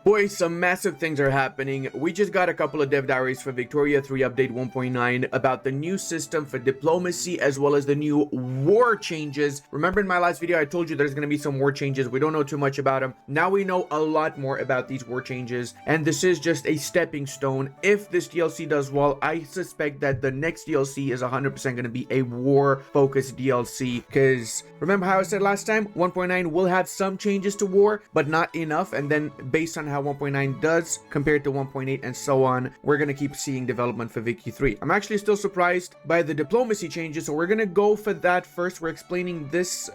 Boys, some massive things are happening. We just got a couple of dev diaries for Victoria 3 update 1.9 about the new system for diplomacy as well as the new war changes. Remember in my last video I told you there's going to be some war changes. We don't know too much about them. Now we know a lot more about these war changes, and this is just a stepping stone. If this DLC does well, I suspect that the next DLC is 100% going to be a war focused DLC, because remember how I said last time 1.9 will have some changes to war but not enough, and then based on how 1.9 does compared to 1.8 and so on, we're gonna keep seeing development for Vic3. I'm actually still surprised by the diplomacy changes, so we're gonna go for that first. We're explaining this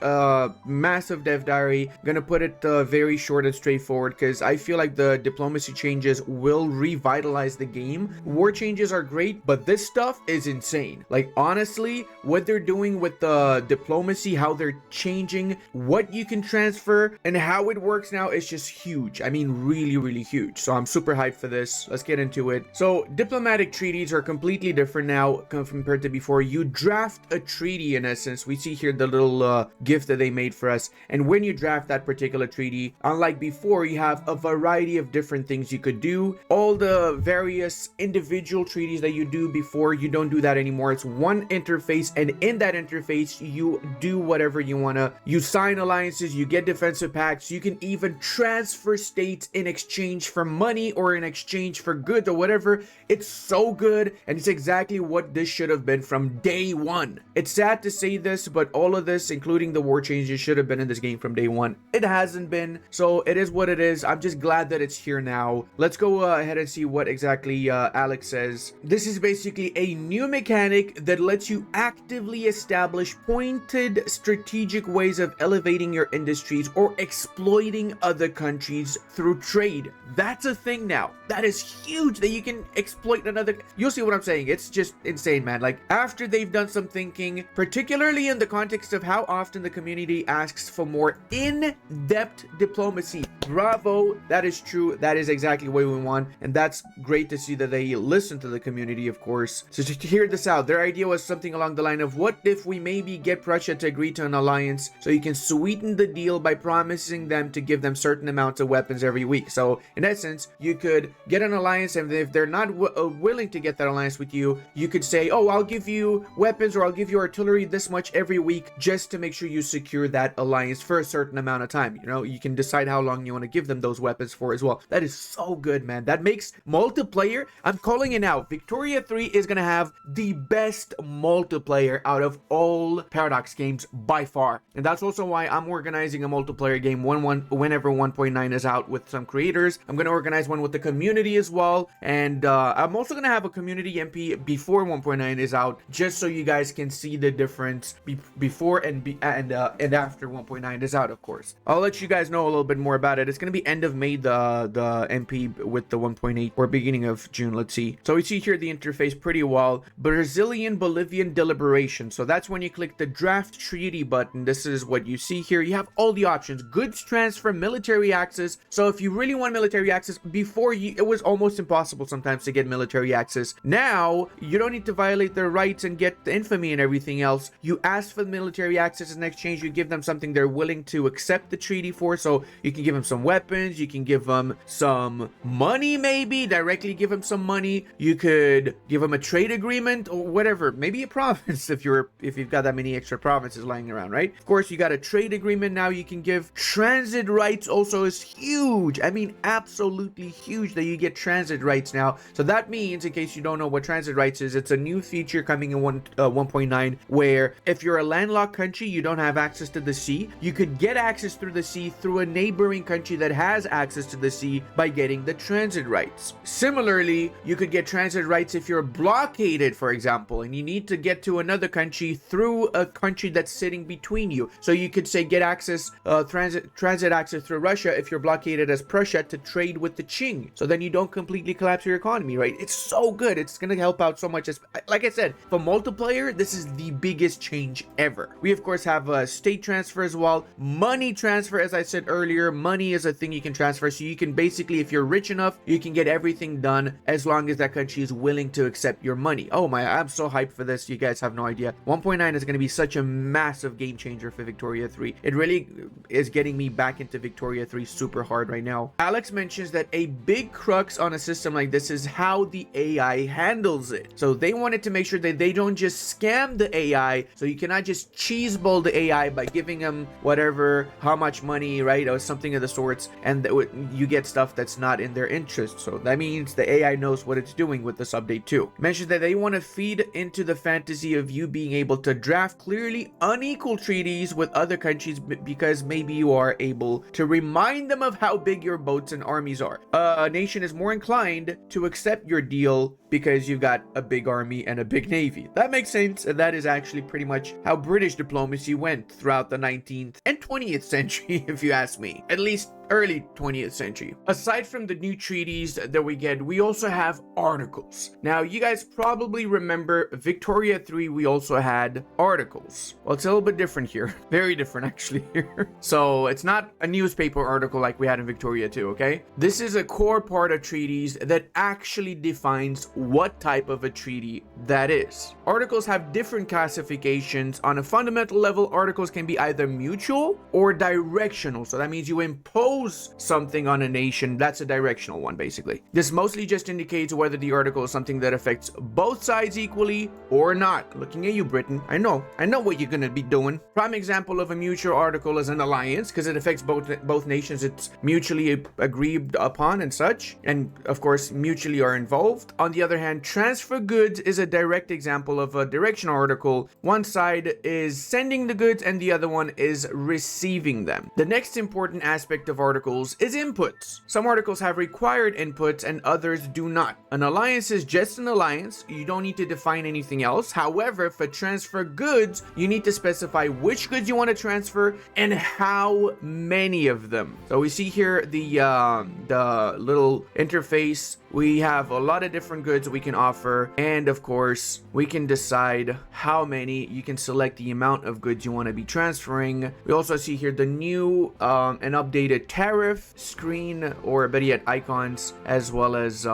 massive dev diary. Gonna put it very short and straightforward because I feel like the diplomacy changes will revitalize the game. War changes are great, but this stuff is insane. Like, honestly, what they're doing with the diplomacy, how they're changing what you can transfer and how it works now is just huge. I mean, really huge. So I'm super hyped for this. Let's get into it. So diplomatic treaties are completely different now compared to before. You draft a treaty in essence. We see here the little gift that they made for us, and when you draft that particular treaty, unlike before, you have a variety of different things you could do. All the various individual treaties that you do before, you don't do that anymore. It's one interface, and in that interface you do whatever you want to. You sign alliances, you get defensive pacts, you can even transfer states in exchange for money or in exchange for goods or whatever. It's so good, and it's exactly what this should have been from day one. It's sad to say this, but all of this, including the war changes, should have been in this game from day one. It hasn't been, so it is what it is. I'm just glad that it's here now. Let's go ahead and see what exactly Alex says. This is basically a new mechanic that lets you actively establish pointed strategic ways of elevating your industries or exploiting other countries through trade. That's a thing now. That is huge, that you can exploit another. You'll see what I'm saying. It's just insane, man. Like, after they've done some thinking, particularly in the context of how often the community asks for more in-depth diplomacy. Bravo. That is true. That is exactly what we want, and that's great to see that they listen to the community, of course. So to hear this out, their idea was something along the line of, what if we maybe get Prussia to agree to an alliance so you can sweeten the deal by promising them to give them certain amounts of weapons every week. So in essence, you could get an alliance, and if they're not willing to get that alliance with you, you could say, oh, I'll give you weapons or I'll give you artillery this much every week just to make sure you secure that alliance for a certain amount of time. You know, you can decide how long you want to give them those weapons for as well. That is so good, man. That makes multiplayer, I'm calling it now, Victoria 3 is going to have the best multiplayer out of all Paradox games by far. And that's also why I'm organizing a multiplayer game whenever 1.9 is out with some creators. I'm going to organize one with the community as well, and I'm also going to have a community MP before 1.9 is out, just so you guys can see the difference before and after 1.9 is out. Of course, I'll let you guys know a little bit more about it. It's going to be end of May, the MP with the 1.8, or beginning of June. Let's see. So we see here the interface pretty well. Brazilian-Bolivian deliberation. So that's when you click the draft treaty button. This is what you see here. You have all the options: goods transfer, military access. So if you really want military access, before it was almost impossible sometimes to get military access. Now you don't need to violate their rights and get the infamy and everything else. You ask for the military access, in exchange you give them something they're willing to accept the treaty for. So you can give them some weapons, you can give them some money, maybe directly give them some money. You could give them a trade agreement or whatever, maybe a province if you've got that many extra provinces lying around, right? Of course, you got a trade agreement now. You can give transit rights. Also is huge. I mean, absolutely huge that you get transit rights now. So that means, in case you don't know what transit rights is, it's a new feature coming in 1.9 where if you're a landlocked country, you don't have access to the sea, you could get access through the sea through a neighboring country that has access to the sea by getting the transit rights. Similarly, you could get transit rights if you're blockaded, for example, and you need to get to another country through a country that's sitting between you. So you could say get access, transit access through Russia if you're blockaded as Prussia to trade with the Qing. So then you don't completely collapse your economy, right? It's so good. It's going to help out so much. Like I said, for multiplayer, this is the biggest change ever. We, of course, have a state transfer as well. Money transfer, as I said earlier, money is a thing you can transfer. So you can basically, if you're rich enough, you can get everything done as long as that country is willing to accept your money. Oh my, I'm so hyped for this. You guys have no idea. 1.9 is going to be such a massive game changer for Victoria 3. It really is getting me back into Victoria 3 super hard right now. Alex mentions that a big crux on a system like this is how the AI handles it. So they wanted to make sure that they don't just scam the AI. So you cannot just cheeseball the AI by giving them whatever, how much money, right, or something of the sorts, and you get stuff that's not in their interest. So that means the AI knows what it's doing with this update too. Mentions that they want to feed into the fantasy of you being able to draft clearly unequal treaties with other countries because maybe you are able to remind them of how big your boats and armies are. A nation is more inclined to accept your deal because you've got a big army and a big navy. That makes sense, and that is actually pretty much how British diplomacy went throughout the 19th and 20th century, if you ask me. At least early 20th century. Aside from the new treaties that we get, we also have articles. Now, you guys probably remember Victoria 3, we also had articles. Well, it's a little bit different here. Very different, actually, here. So, it's not a newspaper article like we had in Victoria 2, okay? This is a core part of treaties that actually defines what type of a treaty that is. Articles have different classifications. On a fundamental level, articles can be either mutual or directional. So that means you impose something on a nation. That's a directional one, basically. This mostly just indicates whether the article is something that affects both sides equally or not. Looking at you, Britain. I know what you're gonna be doing. Prime example of a mutual article is an alliance, because it affects both nations. It's mutually agreed upon and such, and of course mutually are involved. On the other hand, transfer goods is a direct example of a directional article. One side is sending the goods and the other one is receiving them. The next important aspect of articles is inputs. Some articles have required inputs and others do not. An alliance is just an alliance. You don't need to define anything else. However, for transfer goods, you need to specify which goods you want to transfer and how many of them. So we see here the little interface. We have a lot of different goods we can offer, and of course we can decide how many. You can select the amount of goods you want to be transferring. We also see here the new and updated tariff screen, or better yet icons, as well as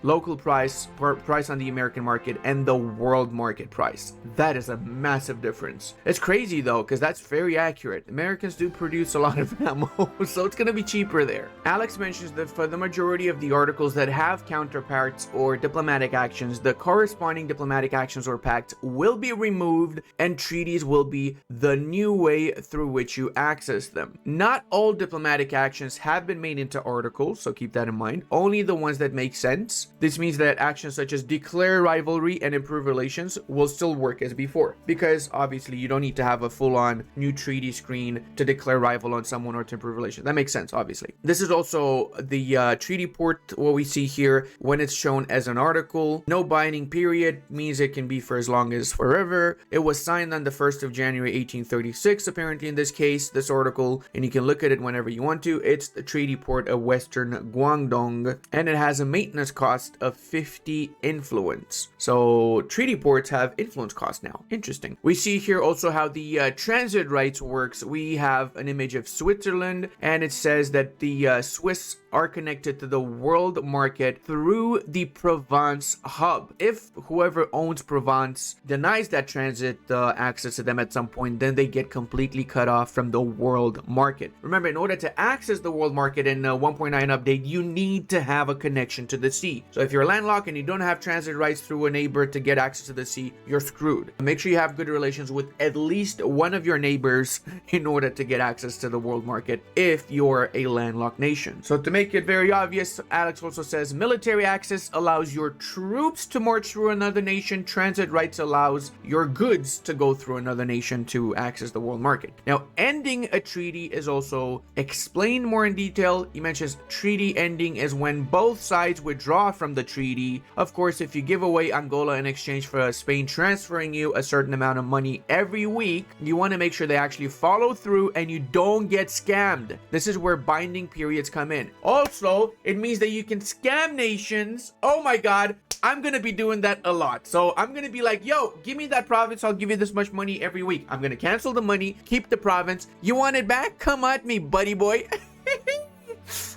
local price on the American market and the world market price. That is a massive difference. It's crazy though, because that's very accurate. Americans do produce a lot of ammo, so it's going to be cheaper there. Alex mentions that for the majority of the articles that have counterparts or diplomatic actions, the corresponding diplomatic actions or pacts will be removed and treaties will be the new way through which you access them. Not all diplomatic actions have been made into articles, so keep that in mind. Only the ones that make sense. This means that actions such as declare rivalry and improve relations will still work as before, because obviously you don't need to have a full-on new treaty screen to declare rival on someone or to improve relations. That makes sense, obviously. This is also the treaty port, what we see here when it's shown as an article. No binding period means it can be for as long as forever. It was signed on the 1st of January 1836, apparently in this case, this article, and you can look at it whenever you want to. It's the treaty port of Western Guangdong, and it has a maintenance cost of 50 influence. So treaty ports have influence cost now. Interesting. We see here also how the transit rights works. We have an image of Switzerland, and it says that the Swiss are connected to the world market through the Provence hub. If whoever owns Provence denies that transit access to them at some point, then they get completely cut off from the world market. Remember, in order to access the world market in 1.9 update, you need to have a connection to the sea. So if you're landlocked and you don't have transit rights through a neighbor to get access to the sea, you're screwed. Make sure you have good relations with at least one of your neighbors in order to get access to the world market if you're a landlocked nation. So to make it very obvious, Alex also says military access allows your troops to march through another nation. Transit rights allows your goods to go through another nation to access the world market. Now, ending a treaty is also explained more in detail. He mentions treaty ending is when both sides withdraw from the treaty. Of course, if you give away Angola in exchange for Spain transferring you a certain amount of money every week, you want to make sure they actually follow through and you don't get scammed. This is where binding periods come in. Also, it means that you can scam nations. Oh my god, I'm gonna be doing that a lot. So I'm gonna be like, yo, give me that province, I'll give you this much money every week. I'm gonna cancel the money, keep the province. You want it back? Come at me, buddy boy.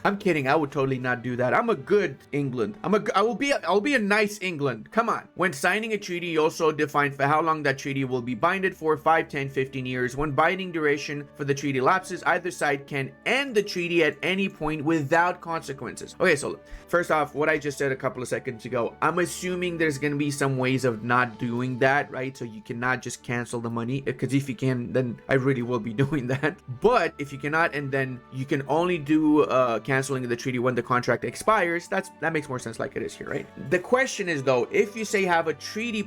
I'm kidding. I would totally not do that. I'm a good England. I'll be a nice England. Come on. When signing a treaty, you also define for how long that treaty will be binded for, 5, 10, 15 years. When binding duration for the treaty lapses, either side can end the treaty at any point without consequences. Okay, so first off, what I just said a couple of seconds ago, I'm assuming there's going to be some ways of not doing that, right? So you cannot just cancel the money, because if you can, then I really will be doing that. But if you cannot, and then you can only do canceling the treaty when the contract expires, that makes more sense like it is here, right? The question is though, if you say have a treaty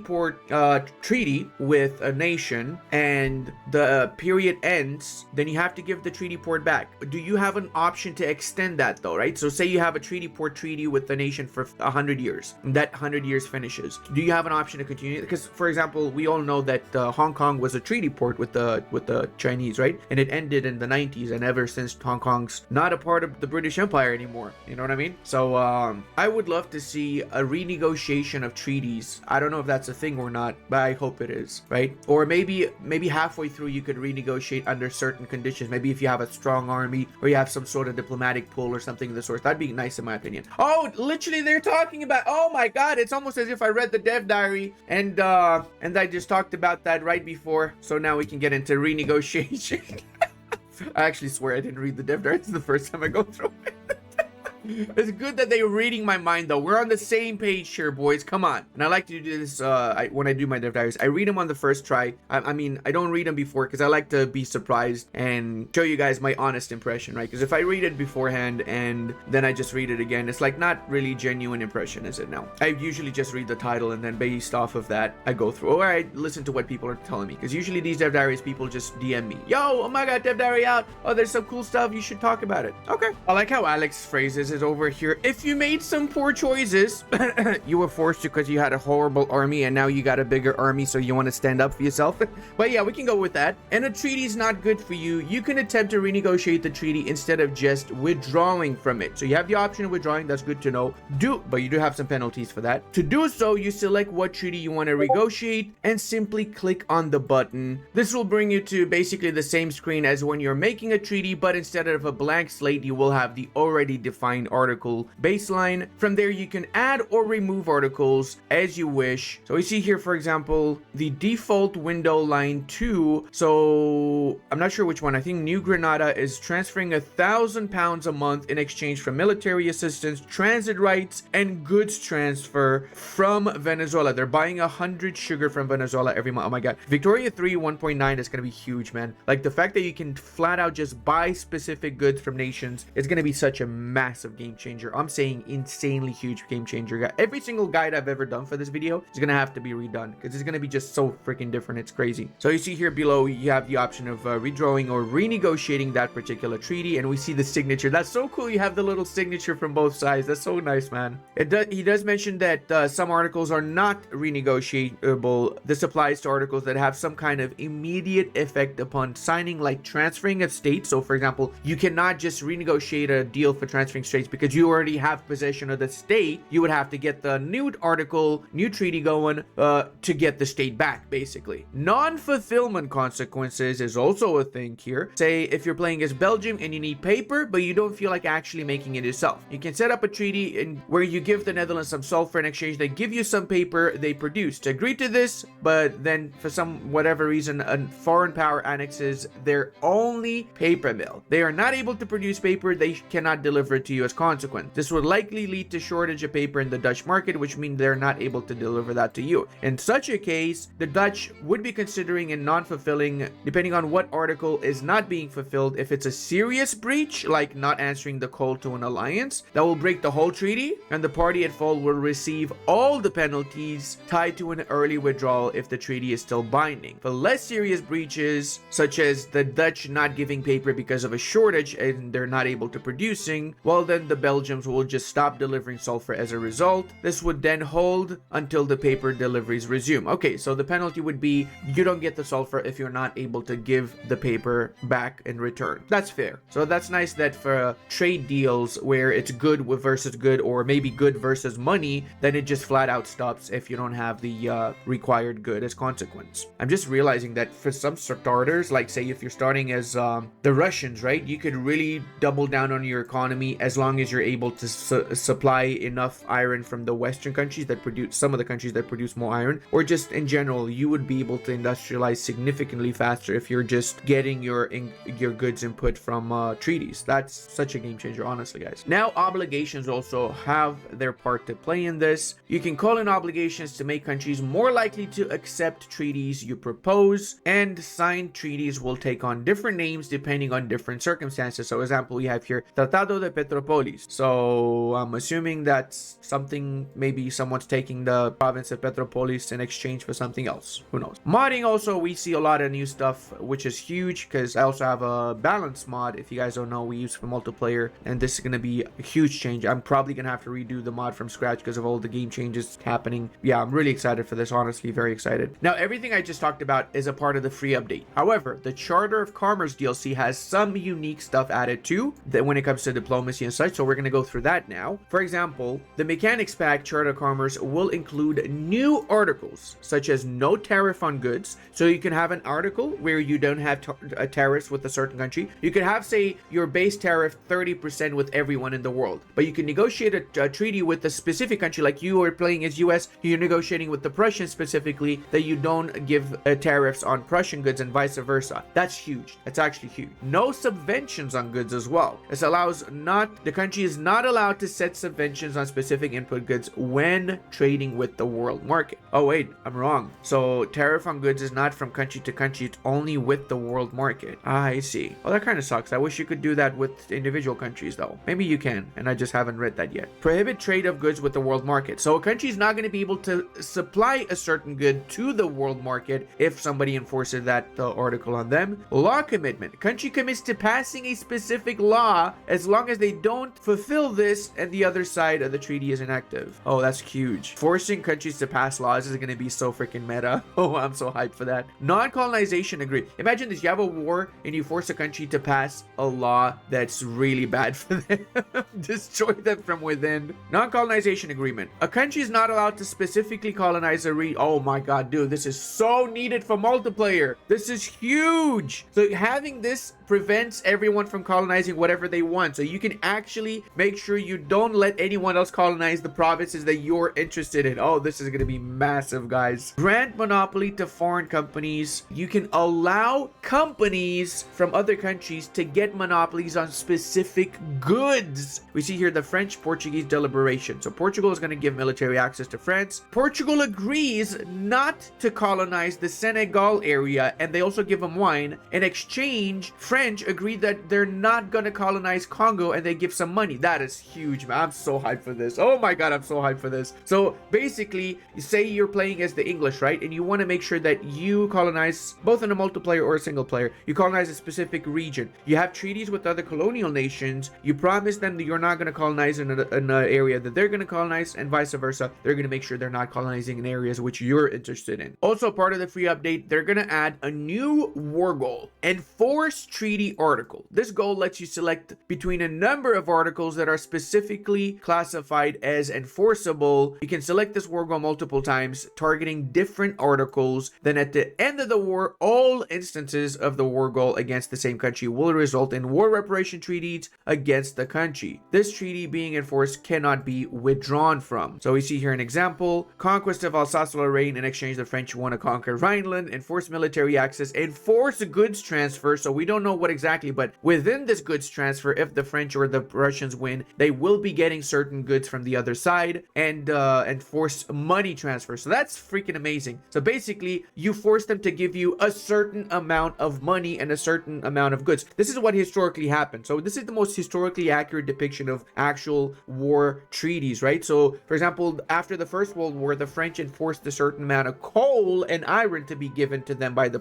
with a nation and the period ends, then you have to give the treaty port back. Do you have an option to extend that though, right? So say you have a treaty with the nation for 100 years, and that 100 years finishes. Do you have an option to continue? Because for example, we all know that Hong Kong was a treaty port with the Chinese, right? And it ended in the 90s, and ever since Hong Kong's not a part of the British Empire anymore. You know what I mean? So I would love to see a renegotiation of treaties. I don't know if that's a thing or not, but I hope it is, right? Or maybe halfway through you could renegotiate under certain conditions. Maybe if you have a strong army or you have some sort of diplomatic pull or something of the sort. That'd be nice in my opinion. Oh, literally they're talking about, oh my god, it's almost as if I read the dev diary and I just talked about that right before. So now we can get into renegotiation. I actually swear I didn't read the dev diary. It's the first time I go through it. It's good that they're reading my mind though. We're on the same page here, boys. Come on. And I like to do this when I do my dev diaries. I read them on the first try. I mean, I don't read them before because I like to be surprised and show you guys my honest impression, right? Because if I read it beforehand and then I just read it again, it's like not really genuine impression, is it now? I usually just read the title and then based off of that, I go through, or I listen to what people are telling me. Because usually these dev diaries, people just DM me. Yo, oh my god, dev diary out. Oh, there's some cool stuff. You should talk about it. Okay. I like how Alex phrases it over here. If you made some poor choices, you were forced to because you had a horrible army and now you got a bigger army, so you want to stand up for yourself. But yeah, we can go with that. And a treaty is not good for you. You can attempt to renegotiate the treaty instead of just withdrawing from it. So you have the option of withdrawing. That's good to know. But you do have some penalties for that. To do so, you select what treaty you want to negotiate and simply click on the button. This will bring you to basically the same screen as when you're making a treaty, but instead of a blank slate, you will have the already defined article baseline. From there, you can add or remove articles as you wish. So we see here, for example, the default window line 2. So I'm not sure which one. I think New Granada is transferring £1,000 a month in exchange for military assistance, transit rights, and goods transfer from Venezuela. They're buying 100 sugar from Venezuela every month. Oh my god. Victoria 3 1.9 is going to be huge, man. Like the fact that you can flat out just buy specific goods from nations is going to be such a massive game changer. I'm saying insanely huge game changer. Every single guide I've ever done for this video is gonna have to be redone because it's gonna be just so freaking different. It's crazy. So you see here below, you have the option of redrawing or renegotiating that particular treaty, and we see the signature. That's so cool. You have the little signature from both sides. That's so nice, man. He does mention that some articles are not renegotiable. This applies to articles that have some kind of immediate effect upon signing, like transferring of states. So for example, you cannot just renegotiate a deal for transferring states because you already have possession of the state. You would have to get the new article, new treaty going to get the state back, basically. Non-fulfillment consequences is also a thing here. Say if you're playing as Belgium and you need paper, but you don't feel like actually making it yourself. You can set up a treaty where you give the Netherlands some sulfur in exchange. They give you some paper they produce. To agree to this, but then for some whatever reason, a foreign power annexes their only paper mill. They are not able to produce paper. They cannot deliver it to you as consequence. This would likely lead to shortage of paper in the Dutch market, which means they're not able to deliver that to you. In such a case, the Dutch would be considering in non-fulfilling, depending on what article is not being fulfilled. If it's a serious breach, like not answering the call to an alliance, that will break the whole treaty, and the party at fault will receive all the penalties tied to an early withdrawal if the treaty is still binding. For less serious breaches, such as the Dutch not giving paper because of a shortage and they're not able to producing, well then the Belgians will just stop delivering sulfur as a result. This would then hold until the paper deliveries resume. Okay, so the penalty would be you don't get the sulfur if you're not able to give the paper back in return. That's fair. So that's nice that for trade deals where it's good versus good, or maybe good versus money, then it just flat out stops if you don't have the required good as consequence. I'm just realizing that for some starters, like say if you're starting as the Russians, right, you could really double down on your economy as long long as you're able to supply enough iron from the Western countries that produce, some of the countries that produce more iron, or just in general, you would be able to industrialize significantly faster if you're just getting your goods input from treaties. That's such a game changer, honestly, guys. Now, obligations also have their part to play in this. You can call in obligations to make countries more likely to accept treaties you propose, and signed treaties will take on different names depending on different circumstances. So, example, we have here Tratado de Petropolis. So, I'm assuming that's something, maybe someone's taking the province of Petropolis in exchange for something else. Who knows? Modding also, we see a lot of new stuff, which is huge, because I also have a balance mod. If you guys don't know, we use for multiplayer, and this is going to be a huge change. I'm probably going to have to redo the mod from scratch because of all the game changes happening. Yeah, I'm really excited for this, honestly, very excited. Now, everything I just talked about is a part of the free update. However, the Charter of Commerce DLC has some unique stuff added too, that when it comes to diplomacy and such, so we're going to go through that now. For example, the Mechanics Pack Charter of Commerce will include new articles, such as no tariff on goods. So you can have an article where you don't have tariffs with a certain country. You could have, say, your base tariff 30% with everyone in the world, but you can negotiate a treaty with a specific country, like you are playing as US, you're negotiating with the Prussians specifically, that you don't give tariffs on Prussian goods and vice versa. That's huge. That's actually huge. No subventions on goods as well. This allows the country is not allowed to set subventions on specific input goods when trading with the world market. Oh wait, I'm wrong. So tariff on goods is not from country to country, it's only with the world market. I see. Well, that kind of sucks. I wish you could do that with individual countries though. Maybe you can, and I just haven't read that yet. Prohibit trade of goods with the world market. So a country is not going to be able to supply a certain good to the world market if somebody enforces that article on them. Law commitment. Country commits to passing a specific law as long as they don't fulfill this and the other side of the treaty is inactive. Oh, that's huge. Forcing countries to pass laws is going to be so freaking meta. Oh, I'm so hyped for that. Non-colonization agreement. Imagine this. You have a war and you force a country to pass a law that's really bad for them. Destroy them from within. Non-colonization agreement. A country is not allowed to specifically colonize a region. Oh my god, dude. This is so needed for multiplayer. This is huge. So having this prevents everyone from colonizing whatever they want. So you can actually make sure you don't let anyone else colonize the provinces that you're interested in. Oh, this is going to be massive, guys. Grant monopoly to foreign companies. You can allow companies from other countries to get monopolies on specific goods. We see here the French-Portuguese deliberation. So Portugal is going to give military access to France. Portugal agrees not to colonize the Senegal area, and they also give them wine. In exchange, French agreed that they're not going to colonize Congo, and they give some money. That is huge, man. I'm so hyped for this. Oh my god, I'm so hyped for this. So basically, say you're playing as the English, right? And you want to make sure that you colonize, both in a multiplayer or a single player, you colonize a specific region. You have treaties with other colonial nations. You promise them that you're not going to colonize in an area that they're going to colonize, and vice versa. They're going to make sure they're not colonizing in areas which you're interested in. Also, part of the free update, they're going to add a new war goal. Enforce treaty article. This goal lets you select between a number of articles that are specifically classified as enforceable. You can select this war goal multiple times, targeting different articles. Then at the end of the war, all instances of the war goal against the same country will result in war reparation treaties against the country. This treaty being enforced cannot be withdrawn from. So we see here an example. Conquest of Alsace-Lorraine. In exchange, the French want to conquer Rhineland. Enforce military access. Enforce goods transfer. So we don't know what exactly, but within this goods transfer, if the French or the Russians win, they will be getting certain goods from the other side, and force money transfer. So that's freaking amazing. So basically, you force them to give you a certain amount of money and a certain amount of goods. This is what historically happened. So this is the most historically accurate depiction of actual war treaties, right? So for example, after the First World War, the French enforced a certain amount of coal and iron to be given to them by the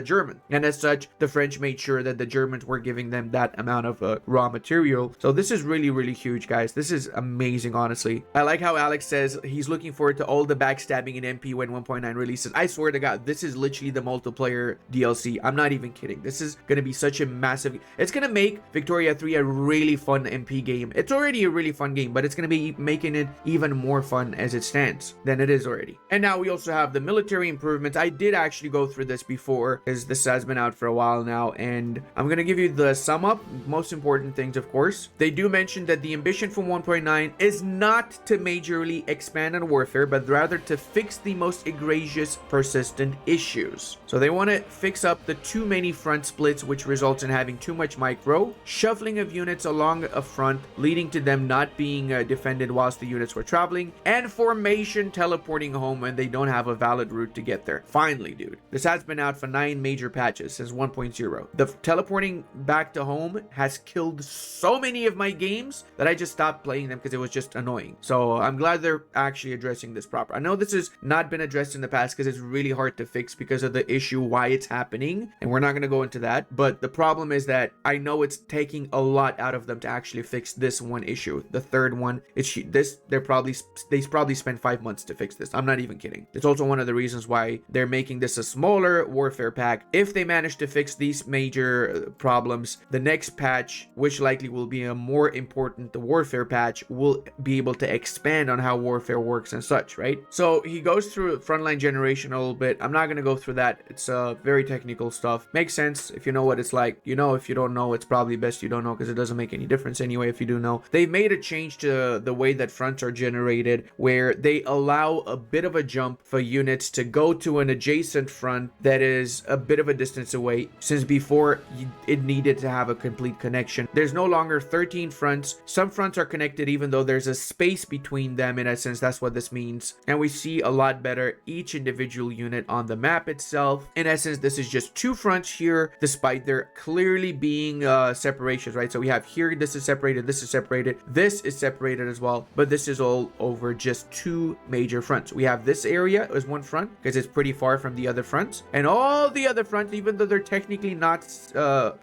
German, and as such, the French made sure that the Germans were giving them that amount of raw material. So this is really, really huge, guys. This is amazing, honestly. I like how Alex says he's looking forward to all the backstabbing in MP when 1.9 releases. I swear to God, this is literally the multiplayer DLC. I'm not even kidding. This is going to be such a massive... It's going to make Victoria 3 a really fun MP game. It's already a really fun game, but it's going to be making it even more fun as it stands than it is already. And now we also have the military improvements. I did actually go through this before, because this has been out for a while now, and I'm going to give you the sum up. Most important things, of course. They do mention that the ambition from 1.9 is not to majorly expand on warfare, but rather to fix the most egregious persistent issues. So they want to fix up the too many front splits, which results in having too much micro, shuffling of units along a front, leading to them not being defended whilst the units were traveling, and formation teleporting home when they don't have a valid route to get there. Finally, dude, this has been out for 9 major patches since 1.0. The teleporting back to home has killed so many of my games that I just stopped playing them because it was just annoying. So I'm glad they're actually addressing this proper. I know this has not been addressed in the past because it's really hard to fix because of the issue why it's happening, and we're not going to go into that. But the problem is that I know it's taking a lot out of them to actually fix this one issue. The third one, it's this. They probably spent 5 months to fix this. I'm not even kidding. It's also one of the reasons why they're making this a smaller warfare pack. If they manage to fix these major problems, the next patch, which likely will be a more important warfare patch, will be able to expand on how warfare works and such, right? So he goes through frontline generation a little bit. I'm not going to go through that. It's very technical stuff. Makes sense if you know what it's like. You know, if you don't know, it's probably best you don't know because it doesn't make any difference anyway if you do know. They've made a change to the way that fronts are generated where they allow a bit of a jump for units to go to an adjacent front that is a bit of a distance away, since before it needed to have a complete connection. There's no longer 13 fronts. Some fronts are connected even though there's a space between them. In essence, that's what this means. And we see a lot better each individual unit on the map itself. In essence, this is just 2 fronts here, despite there clearly being separations, right? So we have here, this is separated, this is separated, this is separated as well, but this is all over just 2 major fronts. We have this area as one front because it's pretty far from the other fronts, and all the other fronts, even though they're technically not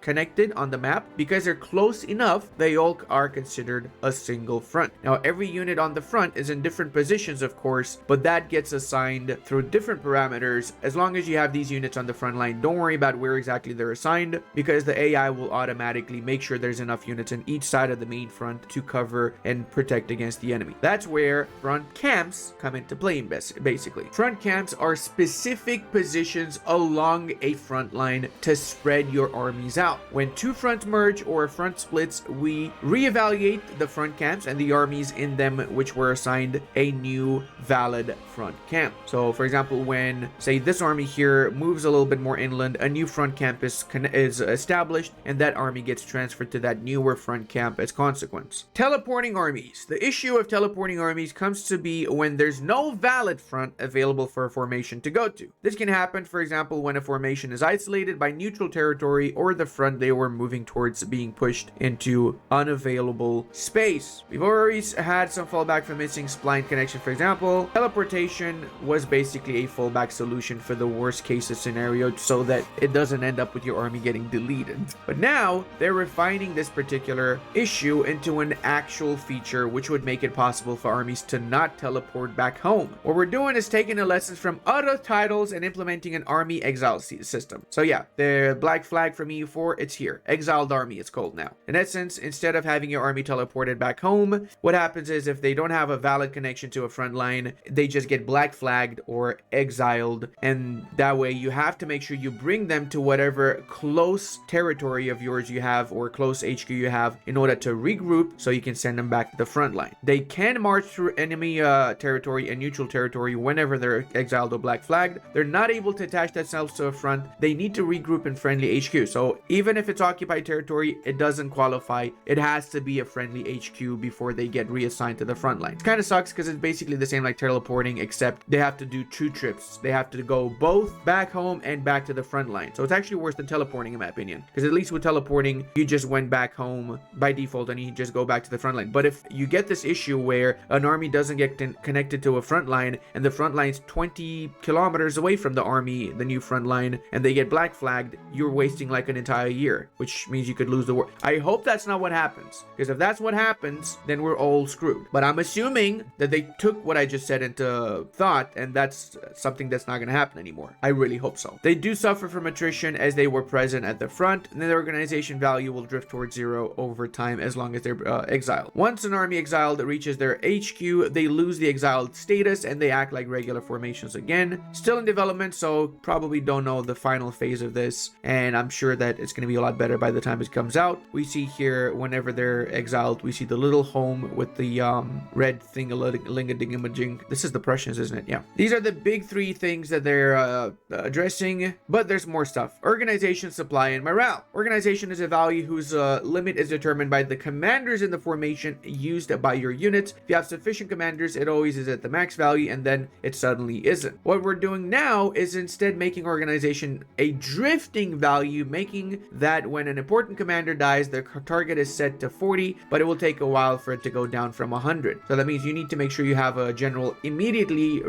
connected on the map, because they're close enough, they all are considered a single front. Now, every unit on the front is in different positions, of course, but that gets assigned through different parameters. As long as you have these units on the front line, don't worry about where exactly they're assigned, because the AI will automatically make sure there's enough units on each side of the main front to cover and protect against the enemy. That's where front camps come into play, basically. Front camps are specific positions along a front line to spread your armies out. When 2 fronts merge or a front splits, we reevaluate the front camps and the armies in them which were assigned a new valid front camp. So for example, when say this army here moves a little bit more inland, a new front camp is established, and that army gets transferred to that newer front camp as consequence. Teleporting armies. The issue of teleporting armies comes to be when there's no valid front available for a formation to go to. This can happen, for example, when a formation is isolated by neutral territory or the front they were moving towards being pushed into unavailable space. We've already had some fallback from missing spline connection, for example. Teleportation was basically a fallback solution for the worst cases scenario so that it doesn't end up with your army getting deleted. But now they're refining this particular issue into an actual feature which would make it possible for armies to not teleport back home. What we're doing is taking the lessons from other titles and implementing an army exile system. So yeah, the black flag from EU4, it's here. Exiled army, it's called now. In essence, instead of having your army teleported back home, what happens is if they don't have a valid connection to a front line, they just get black flagged or exiled, and that way you have to make sure you bring them to whatever close territory of yours you have or close HQ you have in order to regroup so you can send them back to the front line. They can march through enemy territory and neutral territory whenever they're exiled or black flagged. They're not able to attach themselves to a front. They need to regroup in friendly HQ. So even if it's occupied territory, it doesn't qualify. It has to be a friendly HQ before they get reassigned to the front line. It kind of sucks because it's basically the same like teleporting, except they have to do 2 trips. They have to go both back home and back to the front line. So it's actually worse than teleporting in my opinion, because at least with teleporting, you just went back home by default and you just go back to the front line. But if you get this issue where an army doesn't get connected to a front line and the front line's 20 kilometers away from the army, the new front line, and they get black flagged, you're wasting like an entire year, which means you could lose the war. I hope that's not what happens, because if that's what happens, then we're all screwed. But I'm assuming that they took what I just said into thought, and that's something that's not going to happen anymore. I really hope so. They do suffer from attrition as they were present at the front, and their organization value will drift towards 0 over time as long as they're exiled. Once an army exiled reaches their HQ, they lose the exiled status and they act like regular formations again. Still in development, so probably don't know the final phase of this, and I'm sure that it's going to be a lot better by the time it comes out. We see here when whenever they're exiled. We see the little home with the red thing-a-ling-a-ding-a-majing. This is the Prussians, isn't it? Yeah. These are the big three things that they're addressing, but there's more stuff. Organization, supply, and morale. Organization is a value whose limit is determined by the commanders in the formation used by your units. If you have sufficient commanders, it always is at the max value, and then it suddenly isn't. What we're doing now is instead making organization a drifting value, making that when an important commander dies, the target is set to 40, but it will take a while for it to go down from 100. So that means you need to make sure you have a general immediately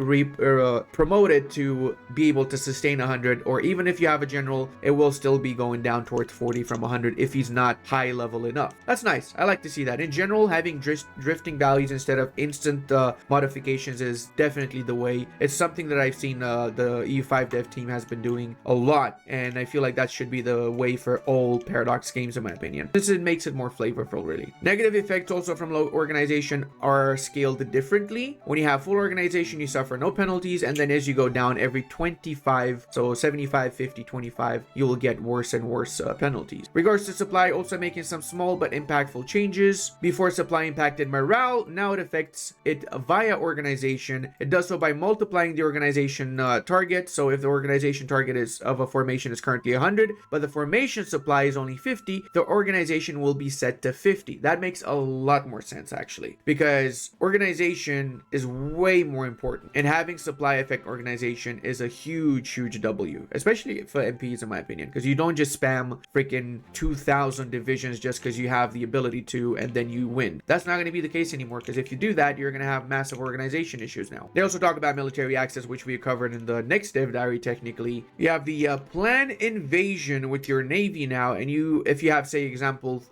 promoted to be able to sustain 100, or even if you have a general, it will still be going down towards 40 from 100 if he's not high level enough. That's nice. I like to see that. In general, having drifting values instead of instant modifications is definitely the way. It's something that I've seen the EU5 dev team has been doing a lot, and I feel like that should be the way for all Paradox games in my opinion. This makes it more flavorful really. Negative effects also from low organization are scaled differently. When you have full organization, you suffer no penalties, and then as you go down every 25, so 75, 50, 25, you will get worse and worse penalties. Regards to supply, also making some small but impactful changes. Before, supply impacted morale. Now it affects it via organization. It does so by multiplying the organization target. So if the organization target is of a formation is currently 100, but the formation supply is only 50, the organization will be set to 50. That makes a lot more sense actually, because organization is way more important, and having supply affect organization is a huge W, especially for MPs in my opinion, because you don't just spam freaking 2,000 divisions just because you have the ability to and then you win. That's not going to be the case anymore, because if you do that, you're going to have massive organization issues now. They also talk about military access, which we covered in the next dev diary. Technically, you have the plan invasion with your navy now, and if you have, say, example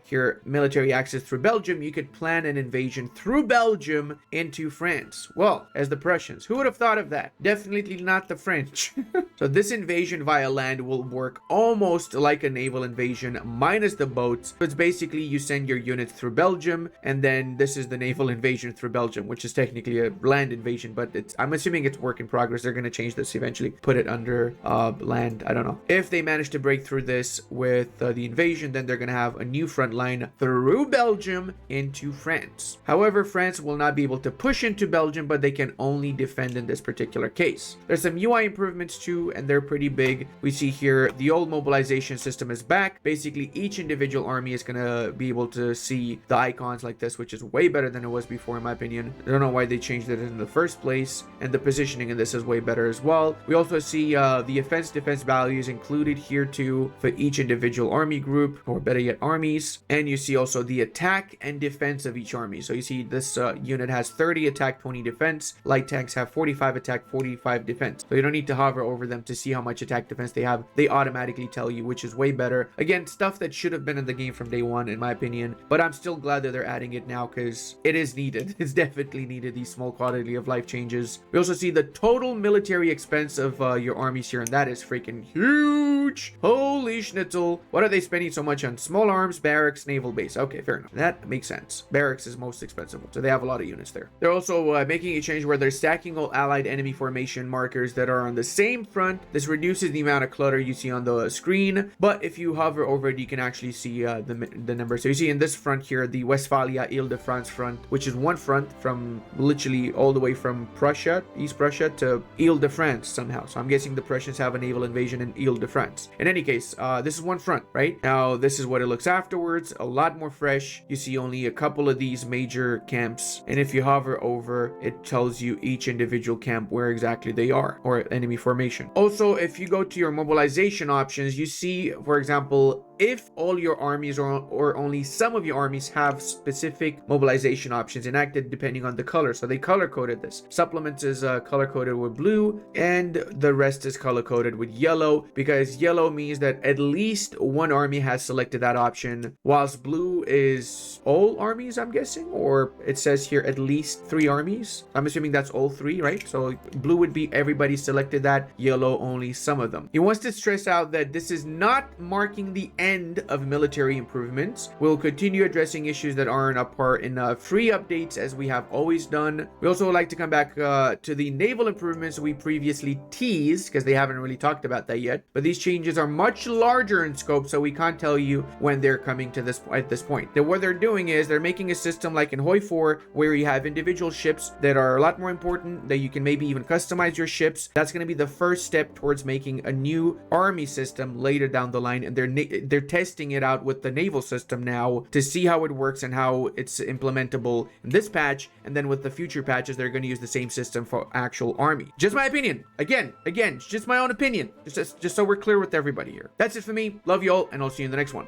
here, military access through Belgium, you could plan an invasion through Belgium into France. Well, as the Prussians, who would have thought of that? Definitely not the French. So this invasion via land will work almost like a naval invasion minus the boats. So it's basically you send your units through Belgium, and then this is the naval invasion through Belgium, which is technically a land invasion, but I'm assuming it's work in progress. They're going to change this eventually, put it under land. I don't know. If they manage to break through this with the invasion, then they're going to have a new front line through Belgium into France. However, France will not be able to push into Belgium, but they can only defend in this particular case. There's some UI improvements too, and they're pretty big. We see here the old mobilization system is back. Basically, each individual army is going to be able to see the icons like this, which is way better than it was before in my opinion. I don't know why they changed it in the first place, and the positioning in this is way better as well. We also see the offense defense values included here too for each individual army group, or better yet armies, and you see also the attack and defense of each army. So you see this unit has 30 attack, 20 defense. Light tanks have 45 attack, 45 defense. So you don't need to hover over them to see how much attack defense they have. They automatically tell you, which is way better. Again, stuff that should have been in the game from day one in my opinion, but I'm still glad that they're adding it now because it is needed. It's definitely needed, these small quality of life changes. We also see the total military expense of your armies here, and that is freaking huge. Holy schnitzel. What are they spending so much on? Small arms, barracks, naval base. Okay, fair enough. That makes sense. Barracks is most expensive, so they have a lot of units there. They're also making a change where they're stacking all allied enemy formation markers that are on the same front. This reduces the amount of clutter you see on the screen, but if you hover over it, you can actually see the numbers. So you see in this front here, the Westphalia Ile-de-France front, which is one front from literally all the way from Prussia, East Prussia, to Ile-de-France somehow. So I'm guessing the Prussians have a naval invasion in Ile-de-France. In any case, this is one front, right? Now, this is what it looks afterwards. A lot more fresh. You see only a couple of these major camps, and if you hover over, it tells you each individual camp where exactly they are, or enemy formation. Also, if you go to your mobilization options, you see, for example, if all your armies or only some of your armies have specific mobilization options enacted depending on the color. So they color coded this. Supplements is color coded with blue, and the rest is color coded with yellow, because yellow means that at least one army has selected that option, whilst blue is all armies, I'm guessing, or it says here at least 3 armies. I'm assuming that's all 3, right? So blue would be everybody selected that, yellow only some of them. He wants to stress out that this is not marking the end of military improvements. We'll continue addressing issues that aren't a part in free updates as we have always done. We also would like to come back to the naval improvements we previously teased because they haven't really talked about that yet. But these changes are much larger in scope, so we can't tell you when they're coming to this at this point. Then what they're doing is they're making a system like in Hoi 4 where you have individual ships that are a lot more important, that you can maybe even customize your ships. That's going to be the first step towards making a new army system later down the line, and they're testing it out with the naval system now to see how it works and how it's implementable in this patch, and then with the future patches they're going to use the same system for actual army. Just my opinion. Again, it's just my own opinion. Just so we're clear with everybody here. That's it for me. Love you all, and I'll see you in the next one.